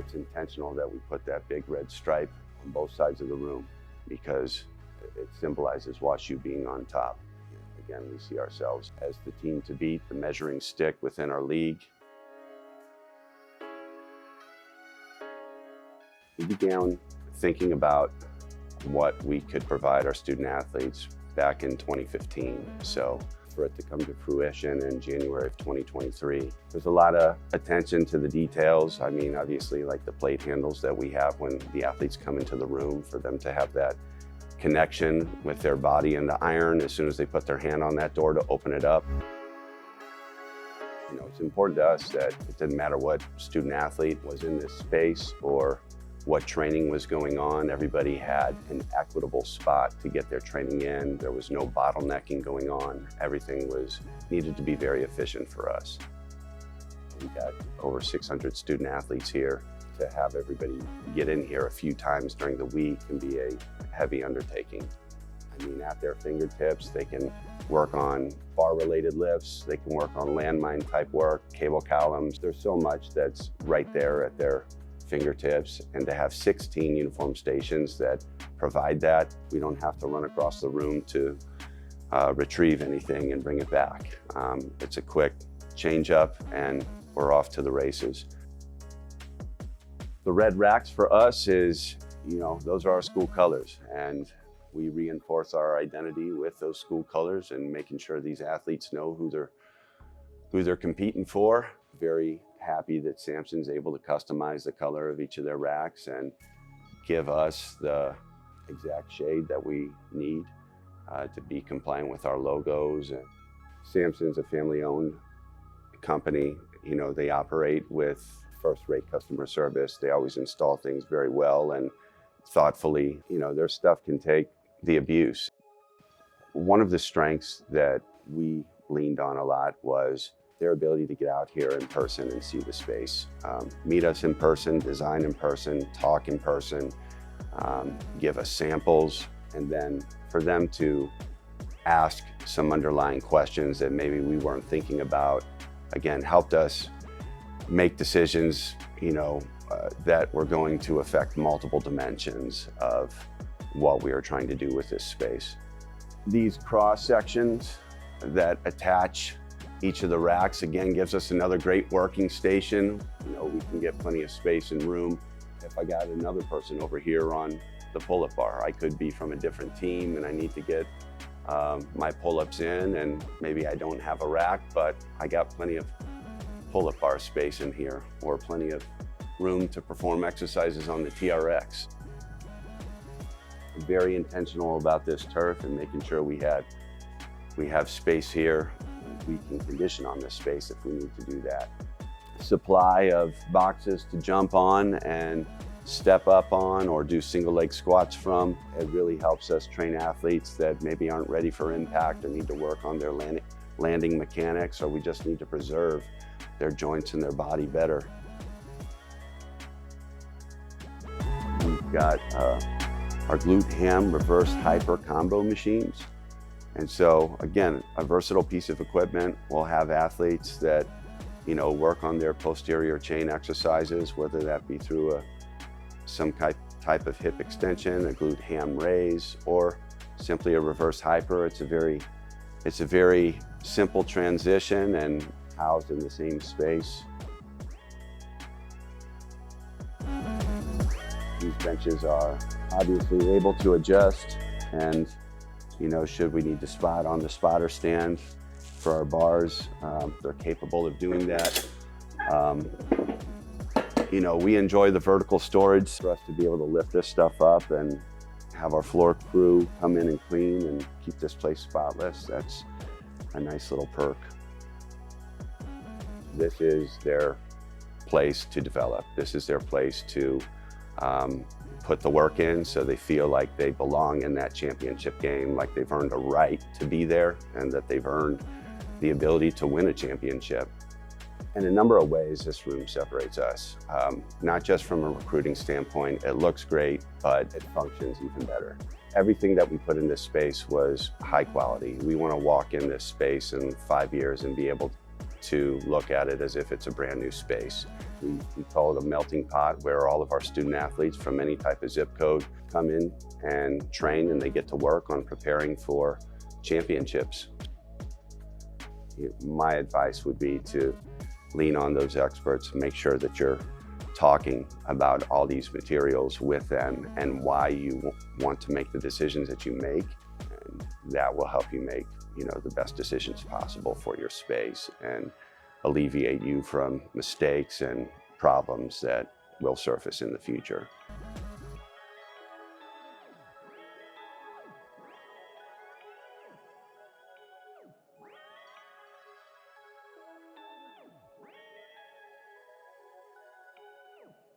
It's intentional that we put that big red stripe on both sides of the room because it symbolizes WashU being on top. Again, we see ourselves as the team to beat, the measuring stick within our league. We began thinking about what we could provide our student athletes back in 2015. So for it to come to fruition in January of 2023, there's a lot of attention to the details. I mean, obviously, like the plate handles that we have when the athletes come into the room, for them to have that connection with their body and the iron as soon as they put their hand on that door to open it up. You know, it's important to us that it didn't matter what student athlete was in this space or what training was going on. Everybody had an equitable spot to get their training in. There was no bottlenecking going on. Everything needed to be very efficient for us. We got over 600 student athletes here. To have everybody get in here a few times during the week can be a heavy undertaking. I mean, at their fingertips, they can work on bar-related lifts, they can work on landmine type work, cable columns. There's so much that's right there at their fingertips, and to have 16 uniform stations that provide that, we don't have to run across the room to retrieve anything and bring it back. It's a quick change up and we're off to the races. The red racks for us is, you know, those are our school colors, and we reinforce our identity with those school colors and making sure these athletes know who they're competing for. Very happy that Samson's able to customize the color of each of their racks and give us the exact shade that we need to be compliant with our logos. And Samson's a family-owned company. You know, they operate with first-rate customer service. They always install things very well and thoughtfully. You know, their stuff can take the abuse. One of the strengths that we leaned on a lot was their ability to get out here in person and see the space. Meet us in person, design in person, talk in person, give us samples, and then for them to ask some underlying questions that maybe we weren't thinking about, again, helped us make decisions, you know, that were going to affect multiple dimensions of what we are trying to do with this space. These cross sections that attach each of the racks, again, gives us another great working station. You know, we can get plenty of space and room. If I got another person over here on the pull-up bar, I could be from a different team and I need to get my pull-ups in, and maybe I don't have a rack, but I got plenty of pull-up bar space in here, or plenty of room to perform exercises on the TRX. Very intentional about this turf and making sure we have space here. We can condition on this space if we need to do that. Supply of boxes to jump on and step up on or do single leg squats from. It really helps us train athletes that maybe aren't ready for impact or need to work on their landing mechanics, or we just need to preserve their joints and their body better. We've got our glute ham reverse hyper combo machines. And so again, a versatile piece of equipment. We'll have athletes that, you know, work on their posterior chain exercises, whether that be through some type of hip extension, a glute ham raise, or simply a reverse hyper. It's a very simple transition and housed in the same space. These benches are obviously able to adjust, and you know, should we need to spot on the spotter stand for our bars, they're capable of doing that. You know, we enjoy the vertical storage for us to be able to lift this stuff up and have our floor crew come in and clean and keep this place spotless. That's a nice little perk. This is their place to develop. This is their place to put the work in so they feel like they belong in that championship game, like they've earned a right to be there and that they've earned the ability to win a championship. In a number of ways, this room separates us. Not just from a recruiting standpoint, it looks great, but it functions even better. Everything that we put in this space was high quality. We want to walk in this space in 5 years and be able to look at it as if it's a brand new space. We call it a melting pot, where all of our student athletes from any type of zip code come in and train, and they get to work on preparing for championships. My advice would be to lean on those experts, make sure that you're talking about all these materials with them and why you want to make the decisions that you make. And that will help you make, the best decisions possible for your space and alleviate you from mistakes and problems that will surface in the future.